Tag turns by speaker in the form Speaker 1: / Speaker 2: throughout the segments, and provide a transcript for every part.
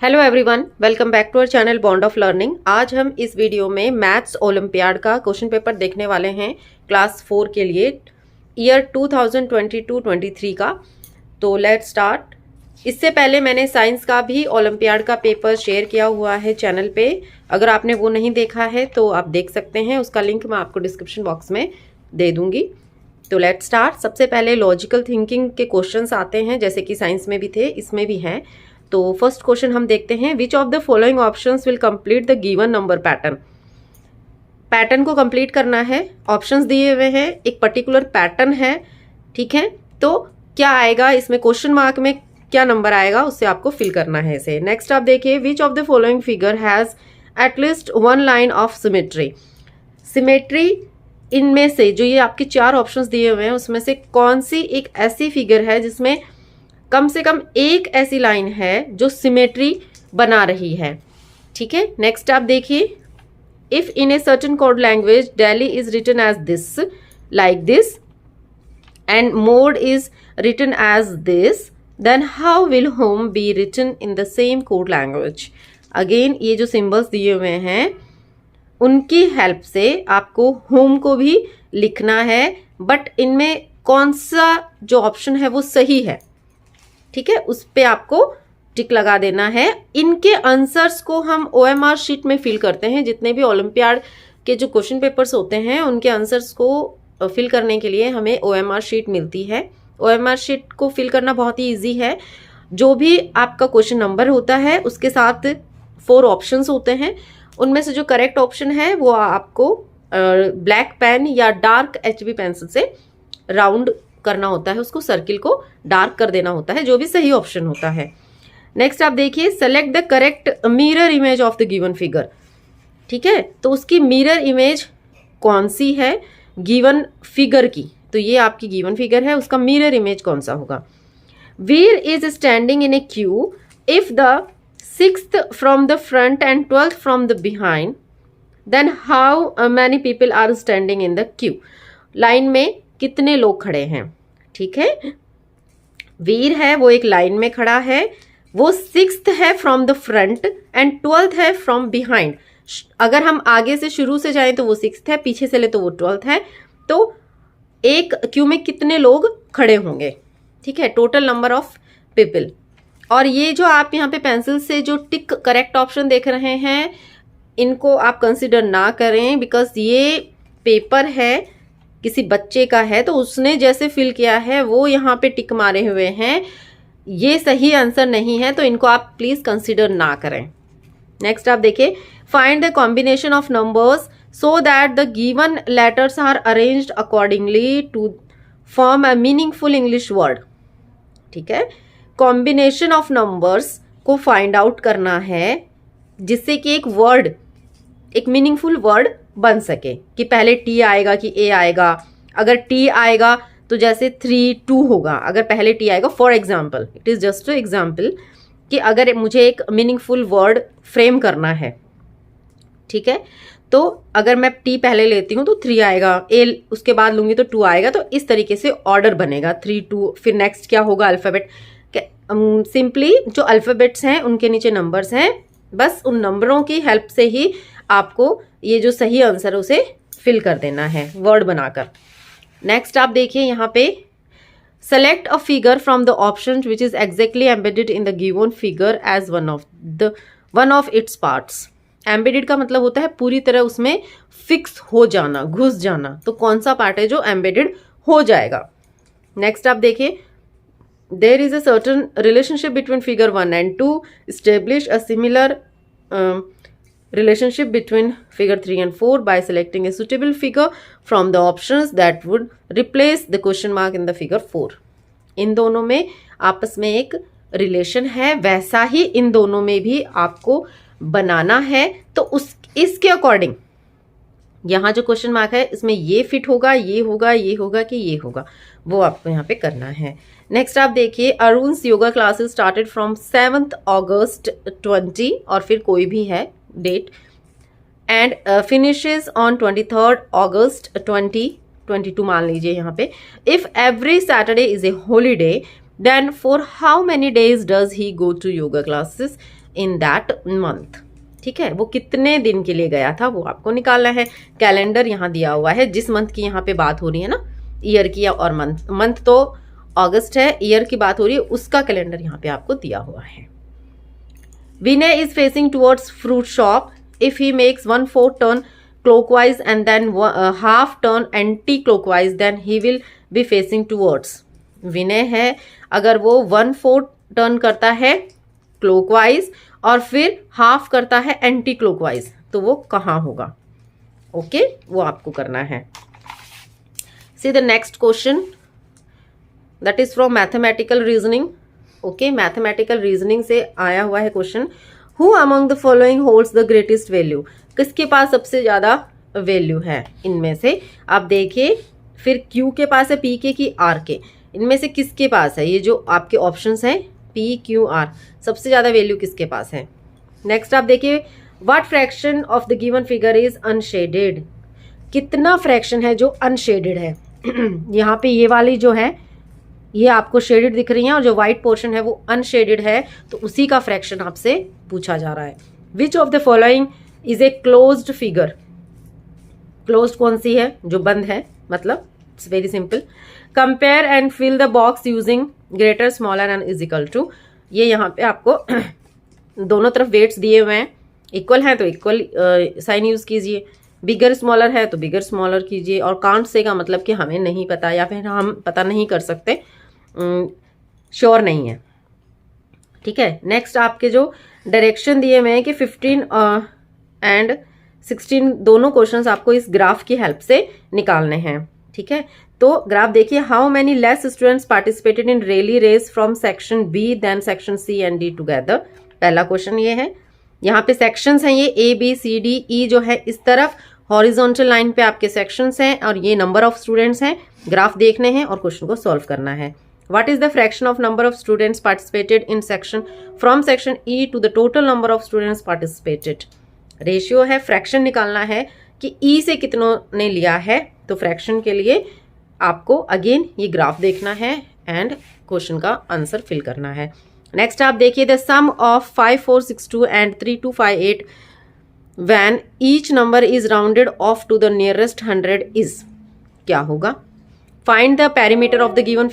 Speaker 1: Hello everyone, welcome back to our channel bond of learning. आज हम इस video में मैथ्स ओलंपियाड का क्वेश्चन पेपर देखने वाले हैं क्लास 4 के लिए ईयर 2022-23 का। तो लेट्स स्टार्ट। इससे पहले मैंने साइंस का भी ओलंपियाड का पेपर शेयर किया हुआ है चैनल पे। अगर आपने वो नहीं देखा है तो आप देख सकते हैं, उसका लिंक मैं आपको डिस्क्रिप्शन बॉक्स में दे दूंगी। तो लेट्स स्टार्ट। सबसे पहले लॉजिकल थिंकिंग के क्वेश्चंस आते हैं, जैसे कि साइंस में भी थे, इसमें भी हैं। तो फर्स्ट क्वेश्चन हम देखते हैं, विच of the following options will complete the given number pattern. Pattern को कंप्लीट करना है, ऑप्शंस दिए हुए हैं, एक पर्टिकुलर पैटर्न है, ठीक है। तो क्या आएगा इसमें, क्वेश्चन मार्क में क्या नंबर आएगा उससे आपको फिल करना है इसे। नेक्स्ट आप देखिए, विच of the following figure has at least one line of symmetry. Symmetry इनमें से जो ये आपके चार ऑप्शंस दिए हुए हैं उसमें से कौन सी एक ऐसी फिगर है जिसमें कम से कम एक ऐसी लाइन है जो सिमेट्री बना रही है, ठीक है। नेक्स्ट आप देखिए, if in a certain code language Delhi is written as this, like this, and mode is written as this, then how will home be written in the same code language. Again ये जो symbols दिए हुए हैं उनकी help से आपको home को भी लिखना है, बट इनमें कौन सा जो ऑप्शन है वो सही है, ठीक है, उस पे आपको टिक लगा देना है। इनके आंसर्स को हम OMR शीट में फिल करते हैं। जितने भी ओलंपियाड के जो क्वेश्चन पेपर्स होते हैं उनके आंसर्स को फिल करने के लिए हमें OMR शीट मिलती है। OMR शीट को फिल करना बहुत ही ईजी है। जो भी आपका क्वेश्चन नंबर होता है उसके साथ 4 ऑप्शंस होते हैं, उनमें से जो करेक्ट ऑप्शन है वो आपको ब्लैक पेन या डार्क HB पेंसिल से राउंड करना होता है, उसको सर्किल को डार्क कर देना होता है, जो भी सही ऑप्शन होता है। नेक्स्ट आप देखिए, select the correct mirror image of the given figure, ठीक है। तो उसकी मिरर इमेज कौन सी है गिवन फिगर की, तो ये आपकी गिवन फिगर है, उसका मिरर इमेज कौन सा होगा। Veer is standing in a queue if the 6th from the front and 12th from the behind, then how many people are standing in the queue. Line में कितने लोग खड़े हैं, ठीक है। वीर है वो एक लाइन में खड़ा है, वो 6th है from the front and 12th है फ्रॉम बिहाइंड। अगर हम आगे से शुरू से जाएं तो वो 6th है, पीछे से ले तो वो 12th है। तो एक क्यू में कितने लोग खड़े होंगे, ठीक है, टोटल नंबर ऑफ पीपल। और ये जो आप यहाँ पे पेंसिल से जो टिक करेक्ट ऑप्शन देख रहे हैं इनको आप कंसिडर ना करें, बिकॉज ये पेपर है किसी बच्चे का है, तो उसने जैसे फिल किया है वो यहाँ पे टिक मारे हुए हैं, ये सही आंसर नहीं है, तो इनको आप प्लीज कंसिडर ना करें। नेक्स्ट आप देखिए, find the combination of numbers so that the given letters are arranged accordingly to form a meaningful English word, ठीक है। कॉम्बिनेशन ऑफ नंबर्स को फाइंड आउट करना है जिससे कि एक वर्ड, एक मीनिंगफुल वर्ड बन सके, कि पहले T आएगा कि A आएगा। अगर T आएगा तो जैसे 3-2 होगा, अगर पहले T आएगा, for example, it is just example, कि अगर मुझे एक मीनिंगफुल वर्ड फ्रेम करना है, ठीक है, तो अगर मैं T पहले लेती हूँ तो 3 आएगा, A उसके बाद लूंगी तो 2 आएगा। तो इस तरीके से ऑर्डर बनेगा 3-2, फिर नेक्स्ट क्या होगा, अल्फाबेट। सिंपली जो अल्फाबेट्स हैं उनके नीचे नंबर्स हैं, बस उन नंबरों की हेल्प से ही आपको ये जो सही आंसर उसे फिल कर देना है वर्ड बनाकर। नेक्स्ट आप देखिए यहाँ पे, select a figure from the option which is exactly embedded in the given figure as one of its parts. Embedded का मतलब होता है पूरी तरह उसमें फिक्स हो जाना, घुस जाना। तो कौन सा पार्ट है जो एम्बेडेड हो जाएगा। नेक्स्ट आप देखिए, there is a certain relationship between figure 1 and 2, establish a similar relationship between figure 3 and 4 by selecting a suitable figure from the options that would replace the question mark in the figure 4। इन दोनों में आपस में एक relation है, वैसा ही इन दोनों में भी आपको बनाना है। तो इसके अकॉर्डिंग यहाँ जो क्वेश्चन मार्क है इसमें ये फिट होगा, ये होगा, ये होगा कि ये होगा, वो आपको यहाँ पे करना है। नेक्स्ट आप देखिए, Arun's yoga classes started from 7th August 20, और फिर कोई भी है date, and finishes on 23rd August 2022 मान लीजिए यहाँ पे। If every Saturday is a holiday, then for how many days does he go to yoga classes. In that month. ठीक है, वो कितने दिन के लिए गया था वो आपको निकालना है। कैलेंडर यहाँ दिया हुआ है, जिस मंथ की यहाँ पे बात हो रही है ना, ईयर की और मंथ, मंथ तो अगस्त है, ईयर की बात हो रही है, उसका कैलेंडर यहाँ पे आपको दिया हुआ है। Vinay is facing towards fruit shop, if he makes 1/4 turn clockwise and then half turn anti clockwise then he will be facing towards। विनय है, अगर वो 1/4 टर्न करता है क्लोकवाइज और फिर हाफ करता है एंटी क्लोकवाइज, तो वो कहाँ होगा? ओके, वो आपको करना है। See the next question, that is from mathematical reasoning. Okay, mathematical reasoning से आया हुआ है question. Who among the following holds the greatest value? किसके पास सबसे ज्यादा वैल्यू है इनमें से? आप देखिए, फिर Q के पास है, P के की R के, इनमें से किसके पास है? ये जो आपके ऑप्शंस हैं P Q R, सबसे ज्यादा वैल्यू किसके पास है? नेक्स्ट आप देखिए, what fraction of the given figure is unshielded? कितना फ्रैक्शन है जो अनशेडेड है? यहाँ पे ये वाली जो है ये आपको शेडेड दिख रही है, और जो व्हाइट पोर्शन है वो अनशेडेड है, तो उसी का फ्रैक्शन आपसे पूछा जा रहा है। Which of the following is a closed figure? Closed कौन सी है? जो बंद है, मतलब it's very simple. Compare and fill the box using greater smaller and is equal to. ये यहाँ पे आपको दोनों तरफ वेट्स दिए हुए हैं, इक्वल हैं तो इक्वल साइन यूज कीजिए, बिगर स्मॉलर है तो बिगर स्मॉलर कीजिए, और काउंट से का मतलब कि हमें नहीं पता या फिर हम पता नहीं कर सकते, श्योर नहीं है। ठीक है, नेक्स्ट आपके जो डायरेक्शन दिए हुए हैं कि 15 एंड 16 दोनों क्वेश्चंस आपको इस ग्राफ की हेल्प से निकालने हैं। ठीक है, तो ग्राफ देखिए, how many less students participated in rally race from section B than section C and D together? पहला क्वेश्चन ये है। यहाँ पे सेक्शंस हैं, ये ए बी सी डी ई जो है इस तरफ हॉरिजॉन्टल लाइन पे आपके सेक्शंस हैं, और ये नंबर ऑफ स्टूडेंट्स हैं। ग्राफ देखने हैं और क्वेश्चन को सॉल्व करना है। What is the fraction of number of students participated in section from section E to the total number of students participated? Ratio है, फ्रैक्शन निकालना है कि E से कितनों ने लिया है, तो फ्रैक्शन के लिए आपको अगेन ये ग्राफ देखना है एंड क्वेश्चन का आंसर फिल करना है। नेक्स्ट आप देखिए, the sum of 5462 and 3258 when each number is rounded off to the nearest 100 is, क्या होगा? Find the perimeter of the given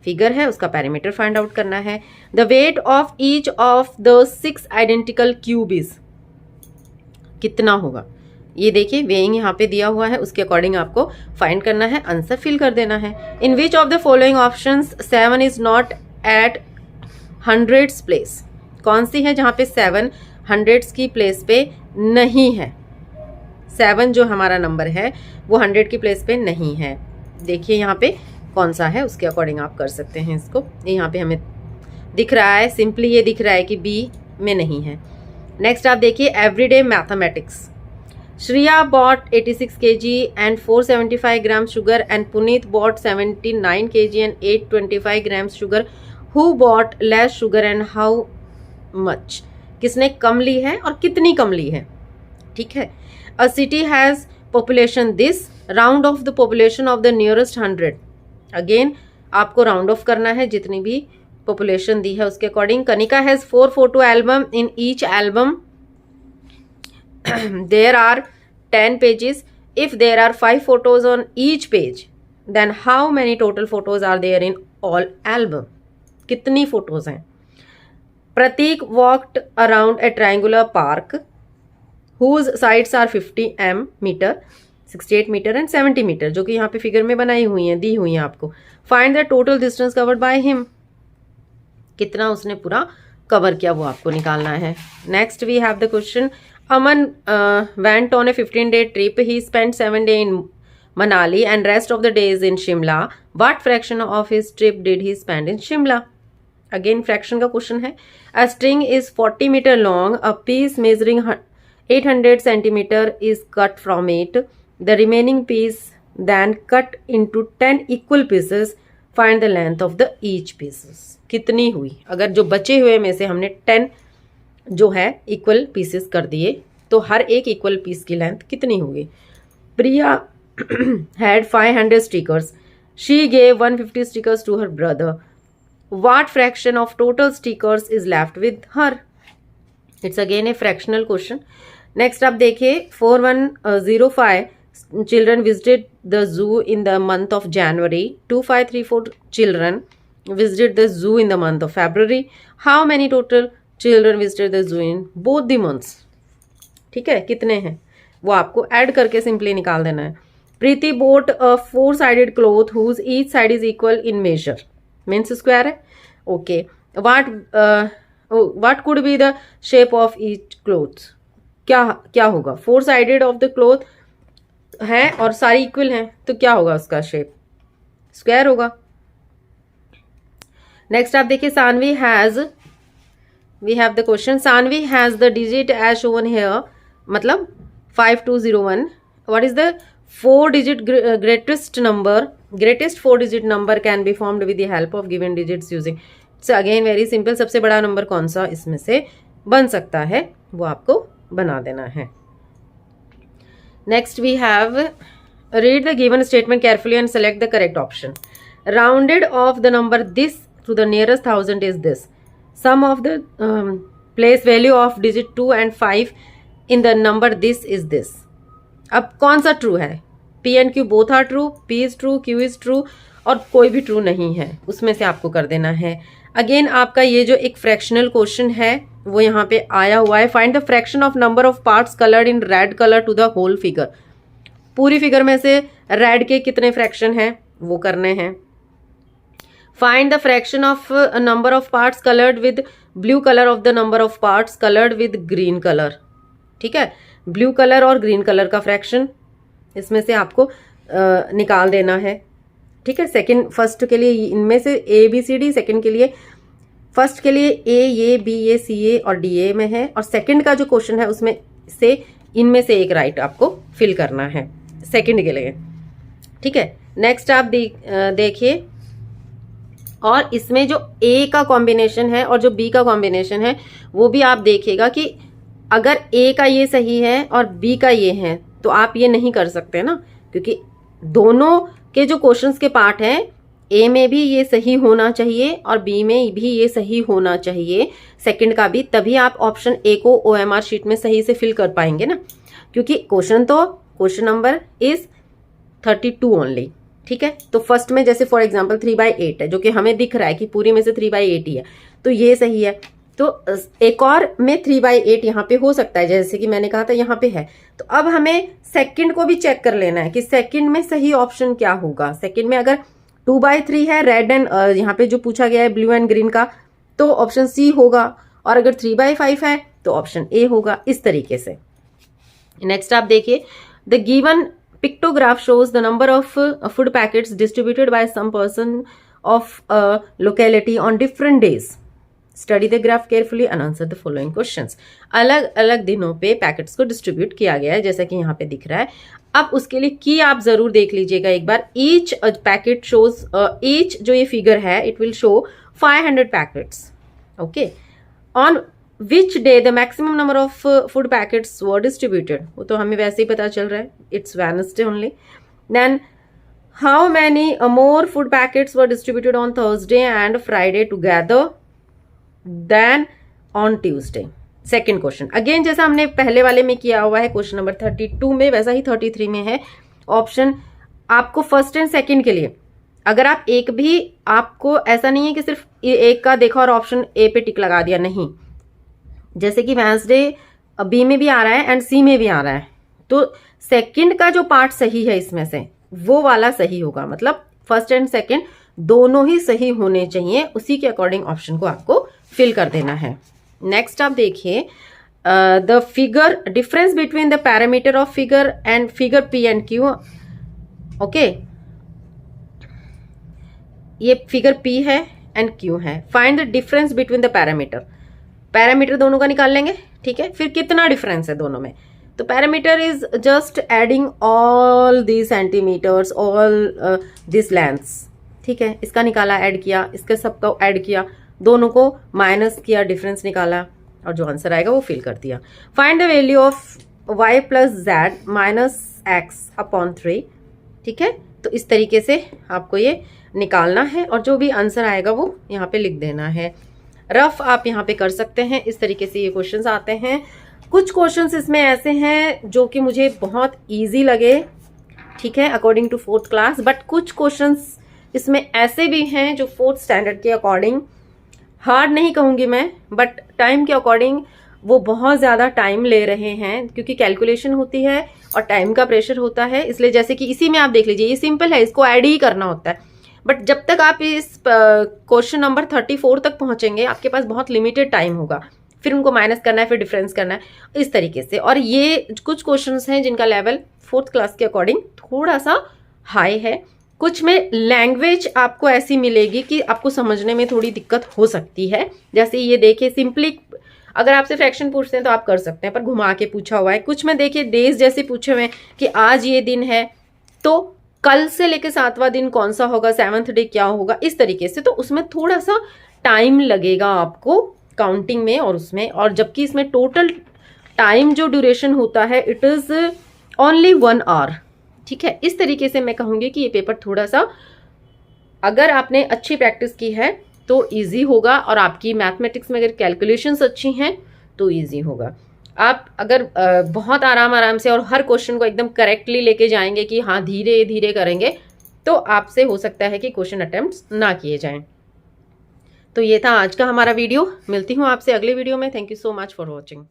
Speaker 1: figure है, उसका पैरामीटर फाइंड आउट करना है। The weight of each of the 6 identical cubes कितना होगा? ये देखिए, वेइंग यहाँ पे दिया हुआ है, उसके अकॉर्डिंग आपको फाइंड करना है, आंसर फिल कर देना है। In which of the following options 7 is not at 100s place? कौन सी है जहाँ पे 7 100s की प्लेस पे नहीं है? 7 जो हमारा नंबर है वो 100 की प्लेस पे नहीं है। देखिए यहाँ पे कौन सा है, उसके अकॉर्डिंग आप कर सकते हैं इसको। यहाँ पे हमें दिख रहा है, सिंपली ये दिख रहा है कि बी में नहीं है। नेक्स्ट आप देखिए, everyday mathematics. Shriya bought 86 kg and 475 gram sugar and Puneet bought 79 kg and 825 gram sugar. Who bought less sugar and how much? किसने कम ली है और कितनी कम ली है? ठीक है, a city has population this, round off the population of the nearest 100। Again आपको round off करना है, जितनी भी पॉपुलेशन दी है उसके according. Kanika has 4 photo album, in each album there are 10 pages. If there are 5 photos on each page then how many total photos are there in all album? कितनी photos हैं? Prateek walked around a triangular park whose sides are 50 metre, 68 metre and 70 metre, जो कि यहाँ पे figure में बनाई हुई हैं, दी हुई हैं आपको। Find the total distance covered by him, कितना उसने पूरा कवर किया वो आपको निकालना है। Next we have the question, Aman went on a 15-day trip, he spend 7 days in Manali and rest of the days in Shimla. What fraction of his trip did he spend in Shimla? Again fraction का question है। A string is 40 metre long, a piece measuring 800 centimeter is cut from it. The remaining piece then cut into 10 equal pieces. Find the length of the each pieces. कितनी हुई? अगर जो बचे हुए में से हमने 10 जो है इक्वल पीसेस कर दिए, तो हर एक इक्वल पीस की लेंथ कितनी होगी? प्रिया had 500 stickers. She gave 150 stickers to her brother. What fraction of total stickers is left with her? It's again A fractional question. Next आप देखिए 4105 children visited the zoo in the month of January. 2534 children visited the zoo in the month of February. How many total children visited the zoo in both the months? ठीक है, कितने हैं वो आपको add करके simply निकाल देना है। प्रीति bought a 4-sided cloth whose each side is equal in measure. Means square है। Okay, what could be the shape of each cloth? क्या होगा? 4-sided of the cloth है और सारी इक्वल हैं, तो क्या होगा उसका शेप? स्क्वायर होगा। नेक्स्ट आप देखिए Saanvi has, we have the question, Saanvi has the digit as shown here, मतलब 5201। What is the 4 digit greatest number? Greatest 4 digit number can be formed with the help of given digits using. It's again very simple. सबसे बड़ा number कौन सा इसमें से बन सकता है वो आपको बना देना है। Next we have, read the given statement carefully and select the correct option. Rounded off the number this to the nearest thousand is this. Sum of the place value of digit 2 and 5 in the number this is this. अब कौन सा true है? P and Q both are true, P is true, Q is true, और कोई भी true नहीं है, उसमें से आपको कर देना है। अगेन आपका ये जो एक फ्रैक्शनल क्वेश्चन है वो यहाँ पे आया हुआ है। Find the fraction of number of parts coloured in red colour to the whole figure. पूरी फिगर में से रेड के कितने फ्रैक्शन हैं वो करने हैं। Find the fraction of number of parts coloured with blue colour of the number of parts coloured with green colour. ठीक है, ब्लू कलर और ग्रीन कलर का फ्रैक्शन इसमें से आपको निकाल देना है। ठीक है, सेकंड फर्स्ट के लिए इनमें से A B C D, second के लिए फर्स्ट के लिए ए बी ए सी ए और डी ए में है, और सेकंड का जो क्वेश्चन है उसमें से इनमें से एक राइट आपको फिल करना है सेकंड के लिए। ठीक है, नेक्स्ट आप देखिए, और इसमें जो ए का कॉम्बिनेशन है और जो बी का कॉम्बिनेशन है वो भी आप देखिएगा कि अगर ए का ये सही है और बी का ये है तो आप ये नहीं कर सकते ना, क्योंकि दोनों के जो क्वेश्चंस के पार्ट हैं ए में भी ये सही होना चाहिए और बी में भी ये सही होना चाहिए, सेकंड का भी, तभी आप ऑप्शन ए को OMR शीट में सही से फिल कर पाएंगे ना, क्योंकि क्वेश्चन नंबर इज 32 ओनली। ठीक है, तो फर्स्ट में जैसे फॉर एग्जांपल 3/8 है जो कि हमें दिख रहा है कि पूरी में से 3/8 ही है, तो ये सही है। तो एक और में 3/8 यहाँ पे हो सकता है, जैसे कि मैंने कहा था यहाँ पे है। तो अब हमें सेकंड को भी चेक कर लेना है कि सेकंड में सही ऑप्शन क्या होगा। सेकंड में अगर 2/3 है रेड एंड यहाँ पे जो पूछा गया है ब्लू एंड ग्रीन का, तो ऑप्शन सी होगा, और अगर 3/5 है तो ऑप्शन ए होगा, इस तरीके से। नेक्स्ट आप देखिए, the given pictograph shows the number of food packets distributed by some person of locality on different days. Study the graph carefully and answer the following questions. अलग अलग दिनों पे पैकेट्स को डिस्ट्रीब्यूट किया गया है, जैसा कि यहाँ पे दिख रहा है। अब उसके लिए की आप जरूर देख लीजिएगा एक बार। ईच पैकेट शोज, ईच जो ये फिगर है it will show 500 packets. Okay, on which day the maximum number of food packets were distributed, वो तो हमें वैसे ही पता चल रहा है, it's Wednesday only. Then how many more food packets were distributed on Thursday and Friday together than on Tuesday. Second question again जैसा हमने पहले वाले में किया हुआ है क्वेश्चन नंबर 32 में, वैसा ही 33 में है। ऑप्शन आपको फर्स्ट एंड सेकंड के लिए, अगर आप एक भी, आपको ऐसा नहीं है कि सिर्फ एक का देखा और ऑप्शन ए पे टिक लगा दिया, नहीं। जैसे कि वेडनेसडे बी में भी आ रहा है एंड सी में भी आ रहा है, तो सेकंड का जो पार्ट सही है इसमें से वो वाला सही होगा, मतलब फर्स्ट एंड सेकंड दोनों ही सही होने चाहिए, उसी के अकॉर्डिंग ऑप्शन को आपको फिल कर देना है। नेक्स्ट आप देखिए, the figure difference between the parameter of figure and figure P and Q. Okay, ये फिगर पी है एंड क्यू है। Find the difference between the parameter. Parameter दोनों का निकाल लेंगे, ठीक है। फिर कितना डिफरेंस है दोनों में, तो parameter is just adding all the centimetres, all this lengths, ठीक है। इसका निकाला, ऐड किया, इसके सबका ऐड किया, दोनों को माइनस किया, डिफरेंस निकाला, और जो आंसर आएगा वो फिल कर दिया। Find the value of y plus Z minus x upon 3, ठीक है। तो इस तरीके से आपको ये निकालना है और जो भी आंसर आएगा वो यहाँ पे लिख देना है। रफ आप यहाँ पे कर सकते हैं। इस तरीके से ये क्वेश्चंस आते हैं। कुछ क्वेश्चंस इसमें ऐसे हैं जो कि मुझे बहुत ईजी लगे, ठीक है, according to 4th class, but कुछ क्वेश्चंस इसमें ऐसे भी हैं जो 4th स्टैंडर्ड के अकॉर्डिंग, हार्ड नहीं कहूँगी मैं, बट टाइम के अकॉर्डिंग वो बहुत ज़्यादा टाइम ले रहे हैं, क्योंकि कैलकुलेशन होती है और टाइम का प्रेशर होता है। इसलिए जैसे कि इसी में आप देख लीजिए, ये सिंपल है, इसको ऐड ही करना होता है, बट जब तक आप इस क्वेश्चन नंबर 34 तक पहुंचेंगे आपके पास बहुत लिमिटेड टाइम होगा, फिर उनको माइनस करना है, फिर डिफरेंस करना है, इस तरीके से। और ये कुछ क्वेश्चंस हैं जिनका लेवल 4th क्लास के अकॉर्डिंग थोड़ा सा हाई है। कुछ में लैंग्वेज आपको ऐसी मिलेगी कि आपको समझने में थोड़ी दिक्कत हो सकती है। जैसे ये देखिए, सिंपली अगर आपसे फ्रैक्शन पूछते हैं तो आप कर सकते हैं, पर घुमा के पूछा हुआ है। कुछ में देखिए डेज जैसे पूछे हुए हैं कि आज ये दिन है तो कल से लेके 7वां दिन कौन सा होगा, 7th डे क्या होगा, इस तरीके से। तो उसमें थोड़ा सा टाइम लगेगा आपको काउंटिंग में और उसमें, और जबकि इसमें टोटल टाइम जो ड्यूरेशन होता है इट इज ओनली 1 आवर, ठीक है। इस तरीके से मैं कहूँगी कि ये पेपर थोड़ा सा, अगर आपने अच्छी प्रैक्टिस की है तो इजी होगा, और आपकी मैथमेटिक्स में अगर कैलकुलेशंस अच्छी हैं तो इजी होगा। आप अगर बहुत आराम से और हर क्वेश्चन को एकदम करेक्टली लेके जाएंगे कि हाँ धीरे धीरे करेंगे, तो आपसे हो सकता है कि क्वेश्चन अटेम्प्ट्स ना किए जाएं। तो ये था आज का हमारा वीडियो। मिलती हूँ आपसे अगले वीडियो में। Thank you so much for watching.